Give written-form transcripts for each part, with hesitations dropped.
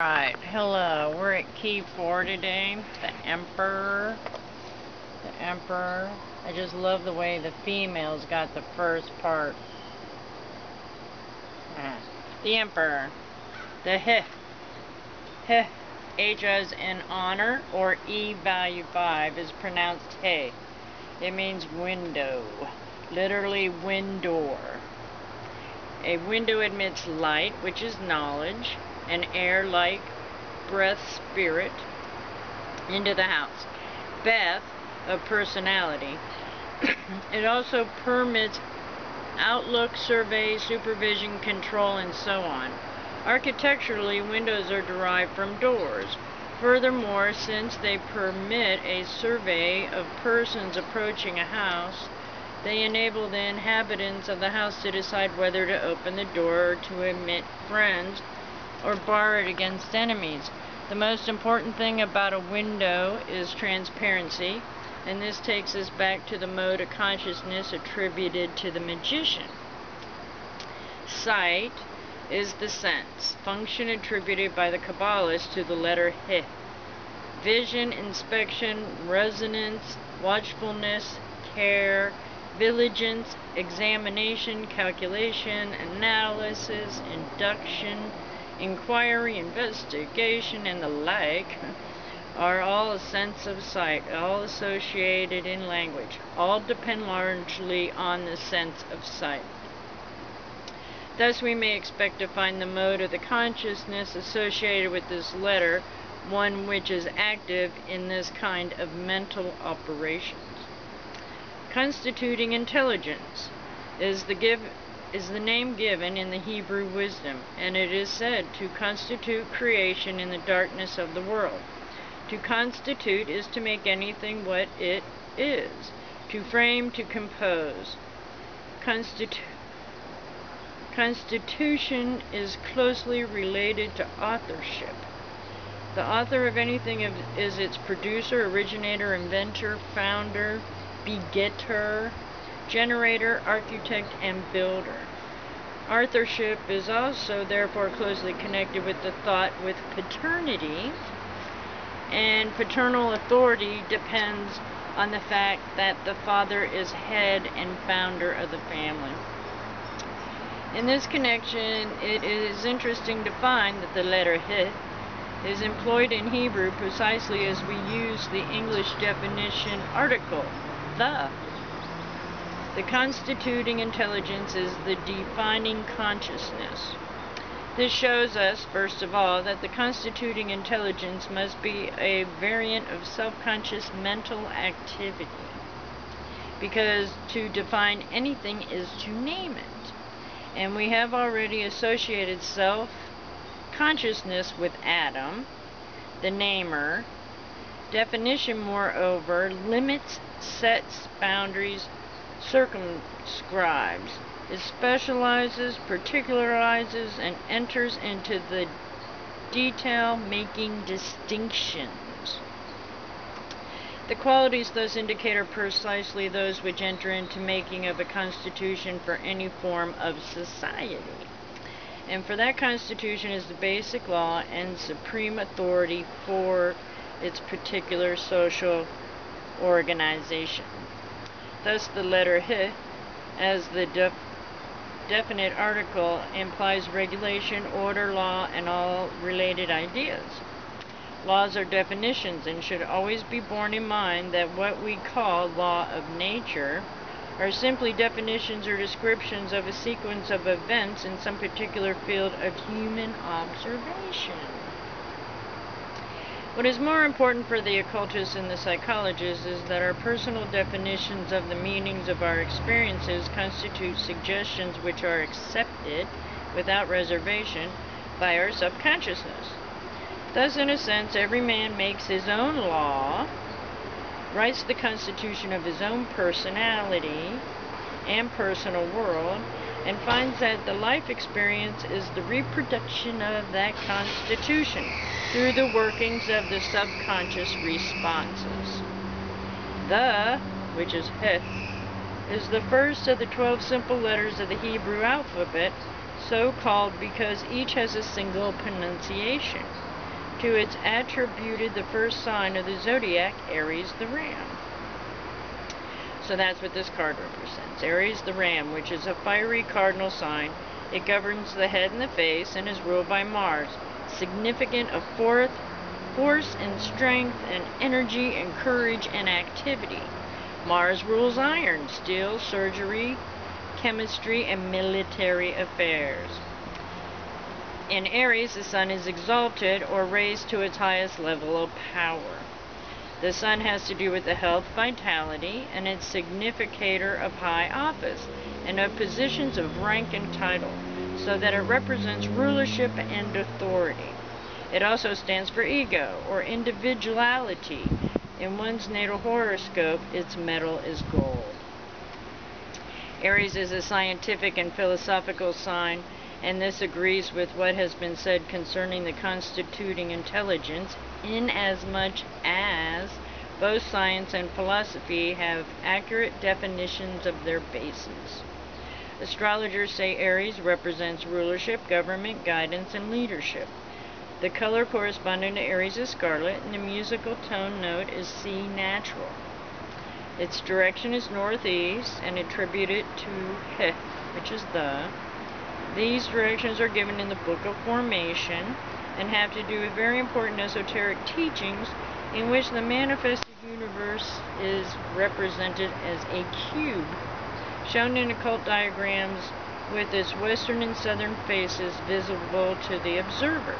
Right, hello, we're at Key 4 today, the Emperor. I just love the way the females got the first part. The Emperor. The H as in honor, or E value 5 is pronounced he. It means window, literally window. A window admits light, which is knowledge, and air like breath, spirit, into the house. Beth, of personality. It also permits outlook, survey, supervision, control, and so on. Architecturally, windows are derived from doors. Furthermore, since they permit a survey of persons approaching a house, they enable the inhabitants of the house to decide whether to open the door or to admit friends or bar it against enemies. The most important thing about a window is transparency, and this takes us back to the mode of consciousness attributed to the magician. Sight is the sense function attributed by the Kabbalists to the letter He. Vision, inspection, resonance, watchfulness, care, vigilance, examination, calculation, analysis, induction, inquiry, investigation, and the like are all a sense of sight, all associated in language. All depend largely on the sense of sight. Thus we may expect to find the mode of the consciousness associated with this letter, one which is active in this kind of mental operations. Constituting intelligence is the name given in the Hebrew wisdom, and it is said to constitute creation in the darkness of the world. To constitute is to make anything what it is. To frame, to compose. Constitution is closely related to authorship. The author of anything is its producer, originator, inventor, founder, begetter, generator, architect, and builder. Authorship is also therefore closely connected with the thought with paternity, and paternal authority depends on the fact that the father is head and founder of the family. In this connection, it is interesting to find that the letter He is employed in Hebrew precisely as we use the English definition article, the. The constituting intelligence is the defining consciousness. This shows us, first of all, that the constituting intelligence must be a variant of self-conscious mental activity, because to define anything is to name it. And we have already associated self-consciousness with Adam, the namer. Definition, moreover, limits, sets boundaries, circumscribes. It specializes, particularizes, and enters into the detail, making distinctions. The qualities thus indicate are precisely those which enter into making of a constitution for any form of society. And for that constitution is the basic law and supreme authority for its particular social organization. Thus the letter He, as the definite article, implies regulation, order, law, and all related ideas. Laws are definitions and should always be borne in mind that what we call law of nature are simply definitions or descriptions of a sequence of events in some particular field of human observation. What is more important for the occultists and the psychologists is that our personal definitions of the meanings of our experiences constitute suggestions which are accepted without reservation by our subconsciousness. Thus, in a sense, every man makes his own law, writes the constitution of his own personality and personal world, and finds that the life experience is the reproduction of that constitution through the workings of the subconscious responses. The, which is He, is the first of the 12 simple letters of the Hebrew alphabet, so called because each has a single pronunciation. To its attributed the first sign of the zodiac, Aries the ram. So that's what this card represents. Aries the ram, which is a fiery cardinal sign. It governs the head and the face and is ruled by Mars, significant of force and strength and energy and courage and activity. Mars rules iron, steel, surgery, chemistry, and military affairs. In Aries, the sun is exalted or raised to its highest level of power. The sun has to do with the health, vitality, and its significator of high office and of positions of rank and title, so that it represents rulership and authority. It also stands for ego or individuality. In one's natal horoscope, its metal is gold. Aries is a scientific and philosophical sign, and this agrees with what has been said concerning the constituting intelligence, inasmuch as both science and philosophy have accurate definitions of their bases. Astrologers say Aries represents rulership, government, guidance, and leadership. The color corresponding to Aries is scarlet, and the musical tone note is C natural. Its direction is northeast and attributed to He, which is the. These directions are given in the Book of Formation and have to do with very important esoteric teachings in which the manifested universe is represented as a cube, shown in occult diagrams with its western and southern faces visible to the observer.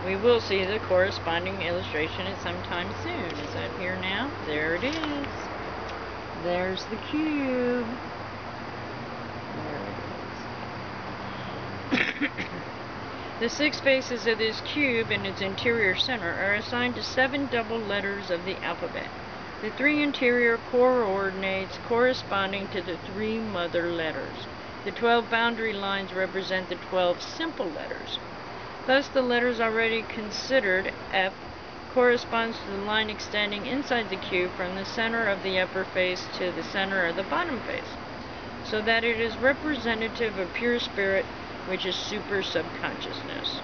We will see the corresponding illustration at some time soon. Is that here now? There it is. There's the cube. There it is. The 6 faces of this cube and its interior center are assigned to 7 double letters of the alphabet. The 3 interior coordinates corresponding to the 3 mother letters. The 12 boundary lines represent the 12 simple letters. Thus, the letters already considered, F, corresponds to the line extending inside the cube from the center of the upper face to the center of the bottom face, so that it is representative of pure spirit, which is super subconsciousness,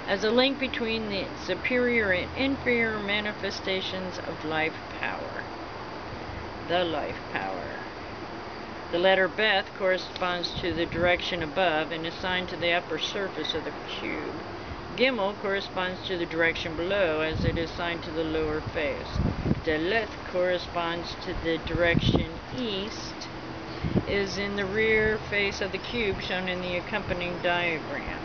as a link between the superior and inferior manifestations of life power. The life power. The letter Beth corresponds to the direction above and assigned to the upper surface of the cube. Gimel corresponds to the direction below as it is assigned to the lower face. Daleth corresponds to the direction east, is in the rear face of the cube shown in the accompanying diagram.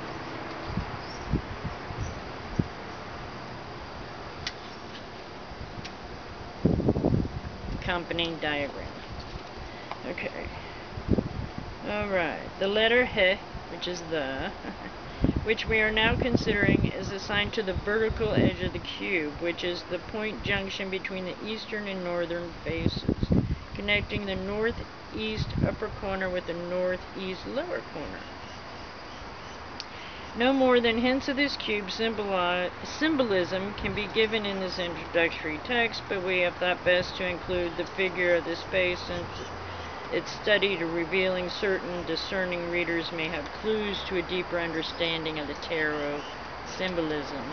Okay. Alright. The letter He, which is the, which we are now considering, is assigned to the vertical edge of the cube, which is the point junction between the eastern and northern faces, connecting the northeast upper corner with the northeast lower corner. No more than hints of this cube symbolism can be given in this introductory text, but we have thought best to include the figure of this face since its study to revealing certain discerning readers may have clues to a deeper understanding of the tarot symbolism.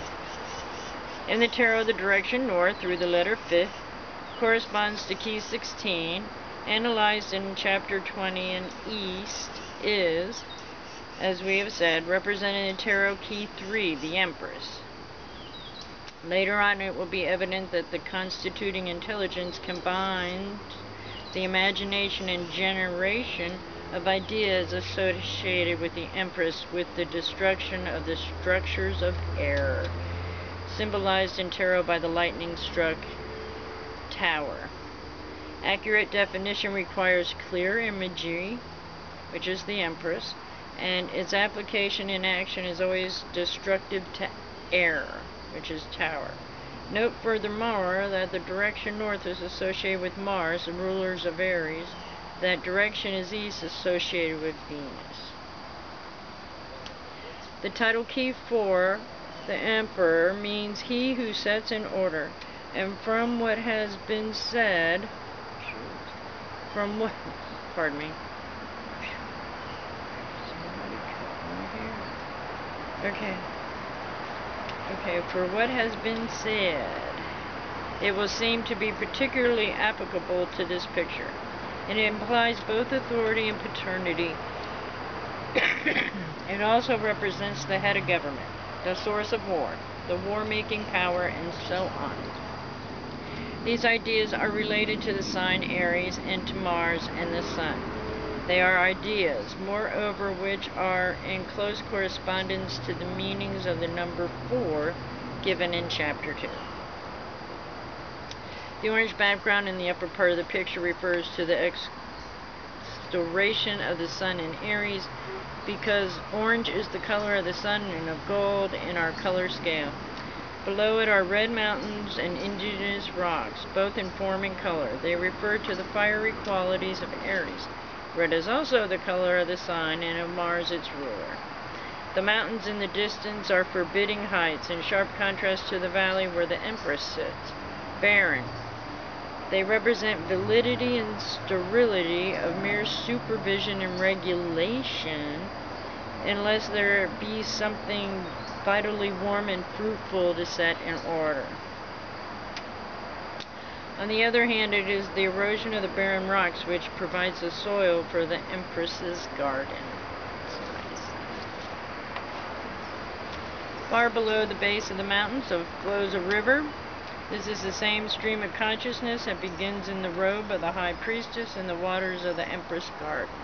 In the tarot, the direction north through the letter Fifth corresponds to key 16, analyzed in chapter 20, and east is, as we have said, represented in tarot key 3, the Empress. Later on, it will be evident that the constituting intelligence combined the imagination and generation of ideas associated with the Empress with the destruction of the structures of error, symbolized in tarot by the lightning-struck tower. Accurate definition requires clear imagery, which is the Empress, and its application in action is always destructive to error, which is tower. Note furthermore that the direction north is associated with Mars, the rulers of Aries. That direction is east, associated with Venus. The title key 4, the Emperor, means he who sets in order. And from what has been said, pardon me. Okay. Okay, for what has been said, it will seem to be particularly applicable to this picture. It implies both authority and paternity. It also represents the head of government, the source of war, the war-making power, and so on. These ideas are related to the sign Aries and to Mars and the Sun. They are ideas, moreover, which are in close correspondence to the meanings of the number 4 given in Chapter 2. The orange background in the upper part of the picture refers to the exaltation of the Sun in Aries, because orange is the color of the Sun and of gold in our color scale. Below it are red mountains and indigenous rocks, both in form and color. They refer to the fiery qualities of Aries. Red is also the color of the Sun and of Mars, its ruler. The mountains in the distance are forbidding heights, in sharp contrast to the valley where the Empress sits, barren. They represent validity and sterility of mere supervision and regulation, unless there be something vitally warm and fruitful to set in order. On the other hand, it is the erosion of the barren rocks which provides the soil for the Empress's garden. Nice. Far below the base of the mountains flows a river. This is the same stream of consciousness that begins in the robe of the High Priestess in the waters of the Empress Garden.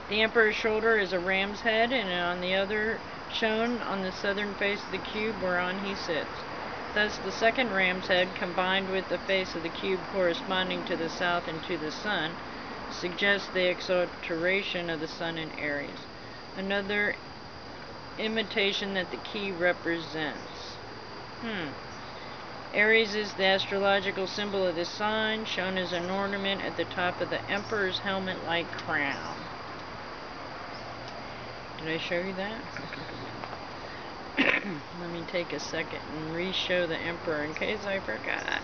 The Emperor's shoulder is a ram's head, and on the other shown on the southern face of the cube whereon he sits. Thus the second ram's head, combined with the face of the cube corresponding to the south and to the Sun, suggests the exaltation of the Sun in Aries, another imitation that the key represents. Aries is the astrological symbol of the sign, shown as an ornament at the top of the Emperor's helmet-like crown. Did I show you that? Let me take a second and re-show the Emperor in case I forgot.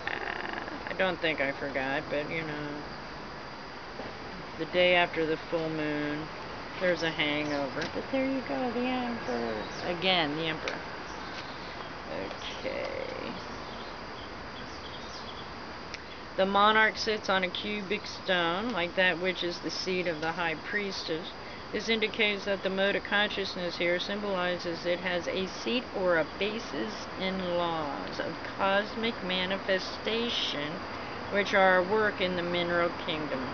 I don't think I forgot, but you know, the day after the full moon, there's a hangover. But there you go, the Emperor. Again, the Emperor. Okay. The monarch sits on a cubic stone, like that which is the seat of the High Priestess. This indicates that the mode of consciousness here symbolizes it has a seat or a basis in laws of cosmic manifestation, which are at work in the mineral kingdom.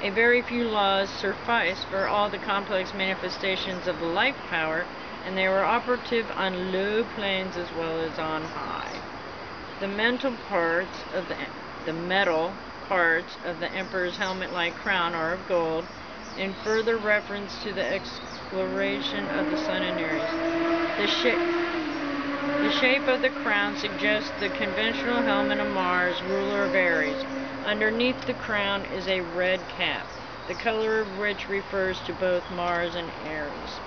A very few laws suffice for all the complex manifestations of the life power, and they were operative on low planes as well as on high. The metal parts of the Emperor's helmet-like crown are of gold, in further reference to the exploration of the Sun in Aries. The shape of the crown suggests the conventional helmet of Mars, ruler of Aries. Underneath the crown is a red cap, the color of which refers to both Mars and Aries.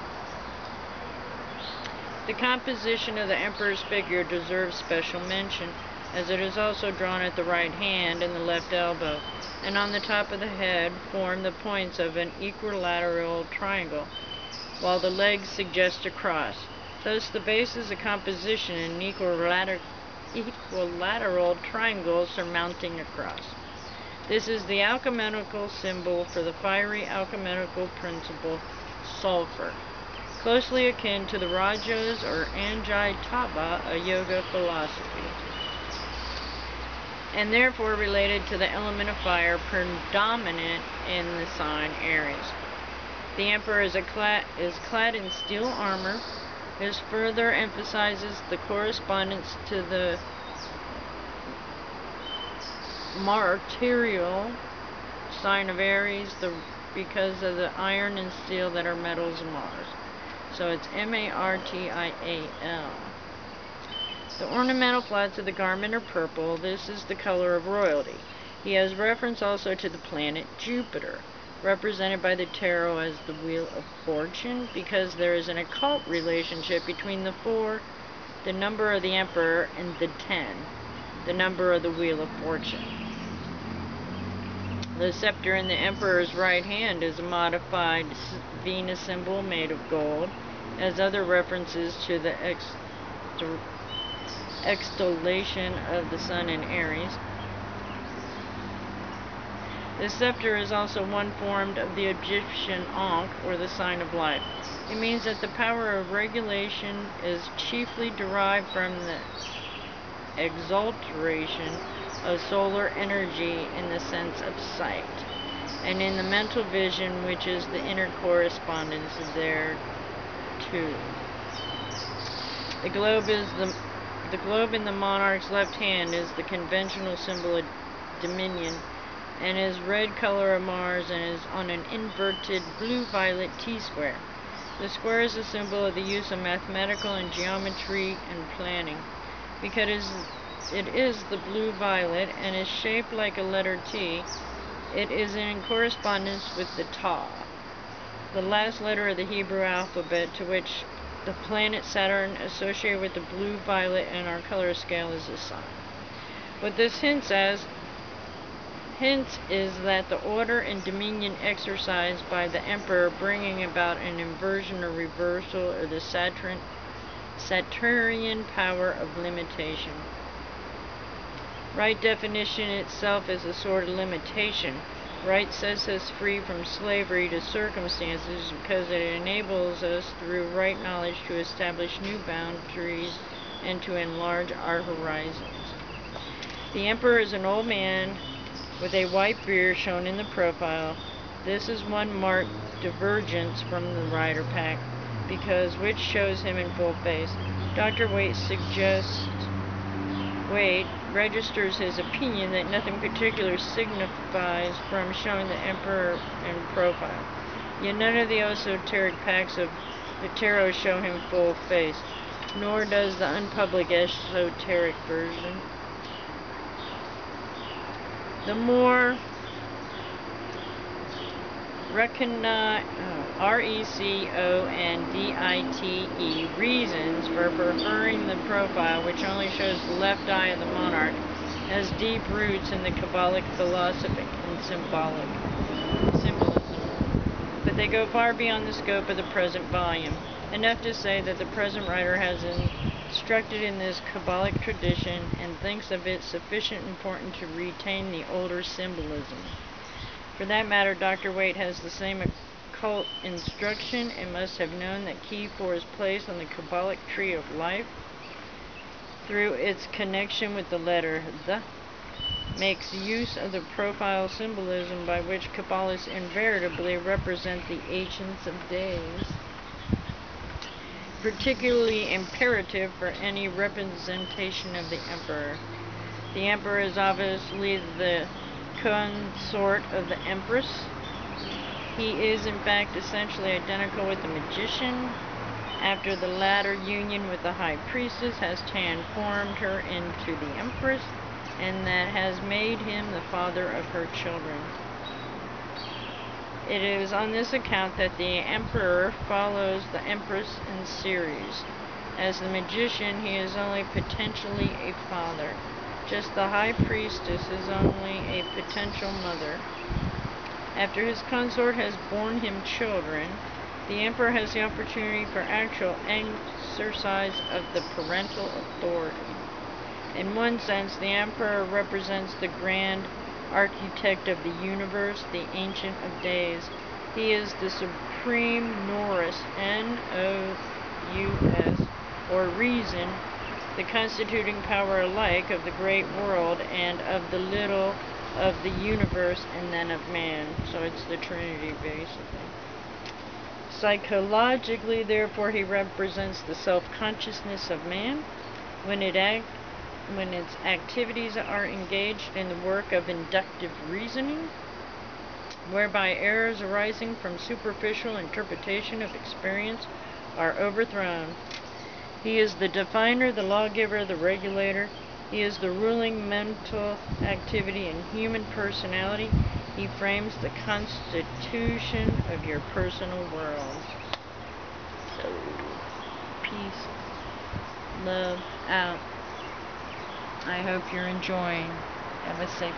The composition of the Emperor's figure deserves special mention, as it is also drawn at the right hand and the left elbow, and on the top of the head form the points of an equilateral triangle, while the legs suggest a cross. Thus the base is a composition in an equilateral triangle surmounting a cross. This is the alchemical symbol for the fiery alchemical principle, sulfur, closely akin to the Rajas or Anjai Taba, a yoga philosophy, and therefore related to the element of fire predominant in the sign Aries. The Emperor is clad in steel armor. This further emphasizes the correspondence to the martial sign of Aries because of the iron and steel that are metals of Mars. So it's M-A-R-T-I-A-L. The ornamental plaits of the garment are purple. This is the color of royalty. He has reference also to the planet Jupiter, represented by the tarot as the Wheel of Fortune, because there is an occult relationship between the 4, the number of the Emperor, and the 10, the number of the Wheel of Fortune. The scepter in the Emperor's right hand is a modified Venus symbol made of gold. as other references to the extolation of the sun in Aries. The scepter is also one formed of the Egyptian Ankh, or the sign of life. It means that the power of regulation is chiefly derived from the exaltation of solar energy in the sense of sight, and in the mental vision, which is the inner correspondence thereto. The globe in the monarch's left hand is the conventional symbol of dominion, and is red color of Mars, and is on an inverted blue-violet T-square. The square is a symbol of the use of mathematical and geometry and planning, because it is the blue-violet and is shaped like a letter T. It is in correspondence with the Ta, the last letter of the Hebrew alphabet, to which the planet Saturn, associated with the blue-violet in our color scale, is assigned. What this hints is that the order and dominion exercised by the emperor, bringing about an inversion or reversal of the Saturnian power of limitation. Right definition itself is a sort of limitation. Right sets us free from slavery to circumstances because it enables us through right knowledge to establish new boundaries and to enlarge our horizons. The emperor is an old man with a white beard shown in the profile. This is one marked divergence from the rider pack, because which shows him in full face. Dr. Waite registers his opinion that nothing particular signifies from showing the emperor in profile. Yet none of the esoteric packs of the tarot show him full face, nor does the unpublished esoteric version. The more RECONDITE reasons for preferring the profile, which only shows the left eye of the monarch, has deep roots in the Kabbalic philosophy and symbolism, but they go far beyond the scope of the present volume. Enough to say that the present writer has instructed in this Kabbalic tradition and thinks of it sufficient important to retain the older symbolism. For that matter, Dr. Waite has the same occult instruction and must have known that key for his place on the Kabbalic tree of life, through its connection with the letter the, makes use of the profile symbolism by which Kabbalists invariably represent the Ancients of Days, particularly imperative for any representation of the emperor. The emperor is obviously the consort of the empress. He is in fact essentially identical with the magician, after the latter union with the high priestess has transformed her into the empress, and that has made him the father of her children. It is on this account that the emperor follows the empress in series. As the magician, he is only potentially a father. Just the high priestess is only a potential mother. After his consort has borne him children, the emperor has the opportunity for actual exercise of the parental authority. In one sense, the emperor represents the grand architect of the universe, the Ancient of Days. He is the supreme Nous, N-O-U-S, or reason, the constituting power alike of the great world and of the little of the universe and then of man. So it's the Trinity, basically. Psychologically, therefore, he represents the self-consciousness of man when its activities are engaged in the work of inductive reasoning, whereby errors arising from superficial interpretation of experience are overthrown. He is the definer, the lawgiver, the regulator. He is the ruling mental activity in human personality. He frames the constitution of your personal world. So, peace, love out. I hope you're enjoying. Have a safe